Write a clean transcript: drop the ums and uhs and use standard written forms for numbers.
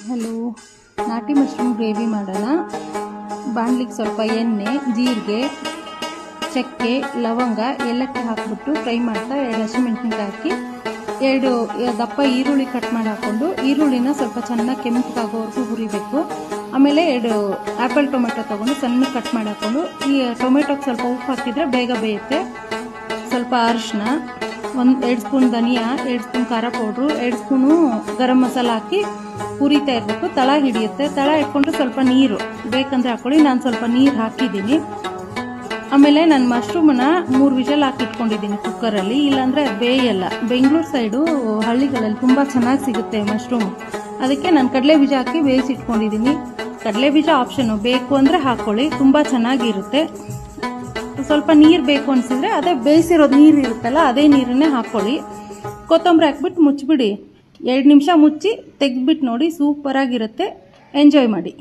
Hello, ನಾಟಿ mushroom gravy ಮಾಡೋಣ. ಬಾಣಲಿಗೆ ಸ್ವಲ್ಪ ಎಣ್ಣೆ, ಜೀರಿಗೆ, ಚಕ್ಕೆ, ಲವಂಗ, ಏಲಕ್ಕಿ ಹಾಕ್ಬಿಟ್ಟು ಫ್ರೈ ಮಾಡ್ತಾ 2 ಹಸಿಮೆಣಸಿನ್ಕಾಯಿ ಹಾಕಿ 2 ದಪ್ಪ ಈರುಳ್ಳಿ ಕಟ್ ಮಾಡಿ ಹಾಕ್ಕೊಂಡು ಈರುಳ್ಳಿನ ಸ್ವಲ್ಪ ಚೆನ್ನಾಗಿ ಕೆಂಪಗಾಗೋವರೆಗೂ ಹುರಿಬೇಕು. ಆಮೇಲೆ 2 ಆ್ಯಪಲ್ ಟೊಮೆಟೊ ತೊಗೊಂಡು ಸಣ್ಣ ಕಟ್ ಮಾಡಿ ಹಾಕ್ಕೊಂಡು ಈ ಟೊಮೆಟೊಗೆ ಸ್ವಲ್ಪ ಉಪ್ಪು ಹಾಕಿದರೆ ಬೇಗ ಬೇಯುತ್ತೆ. ಸ್ವಲ್ಪ ಅರಿಶಿನ, 2 ಸ್ಪೂನ್ ಧನಿಯಾ, 2 ಸ್ಪೂನ್ ಖಾರ ಪೌಡ್ರು, 2 ಸ್ಪೂನು ಗರಂ ಮಸಾಲ ಹಾಕಿ ಹುರಿತಾ ಇರಬೇಕು. ತಳ ಹಿಡಿಯುತ್ತೆ. ತಳ ಇಟ್ಕೊಂಡು ಸ್ವಲ್ಪ ನೀರು ಬೇಕಂದ್ರೆ ಹಾಕ್ಕೊಳ್ಳಿ. ನಾನು ಸ್ವಲ್ಪ ನೀರು ಹಾಕಿದ್ದೀನಿ. ಆಮೇಲೆ ನಾನು ಮಶ್ರೂಮನ್ನ 3 ವಿಷಲ್ ಹಾಕಿ ಇಟ್ಕೊಂಡಿದ್ದೀನಿ ಕುಕ್ಕರಲ್ಲಿ, ಇಲ್ಲಾಂದರೆ ಅದು ಬೇಯಲ್ಲ. ಬೆಂಗಳೂರು ಸೈಡು ಹಳ್ಳಿಗಳಲ್ಲಿ ತುಂಬ ಚೆನ್ನಾಗಿ ಸಿಗುತ್ತೆ ಮಶ್ರೂಮ್. ಅದಕ್ಕೆ ನಾನು ಕಡಲೆ ಬೀಜ ಹಾಕಿ ಬೇಯಿಸಿ ಇಟ್ಕೊಂಡಿದ್ದೀನಿ. ಕಡಲೆ ಬೀಜ ಆಪ್ಷನು, ಬೇಕು ಅಂದರೆ ಹಾಕ್ಕೊಳ್ಳಿ, ತುಂಬ ಚೆನ್ನಾಗಿರುತ್ತೆ. ಸ್ವಲ್ಪ ನೀರು ಬೇಕು ಅನಿಸಿದ್ರೆ ಅದೇ ಬೇಯಿಸಿರೋದು ನೀರು ಇರುತ್ತಲ್ಲ ಅದೇ ನೀರನ್ನೇ ಹಾಕ್ಕೊಳ್ಳಿ. ಕೊತ್ತಂಬರಿ ಹಾಕ್ಬಿಟ್ಟು ಮುಚ್ಚಿಬಿಡಿ. 2 ನಿಮಿಷ ಮುಚ್ಚಿ ತೆಗೆದ್ಬಿಟ್ಟು ನೋಡಿ, ಸೂಪರಾಗಿರುತ್ತೆ. ಎಂಜಾಯ್ ಮಾಡಿ.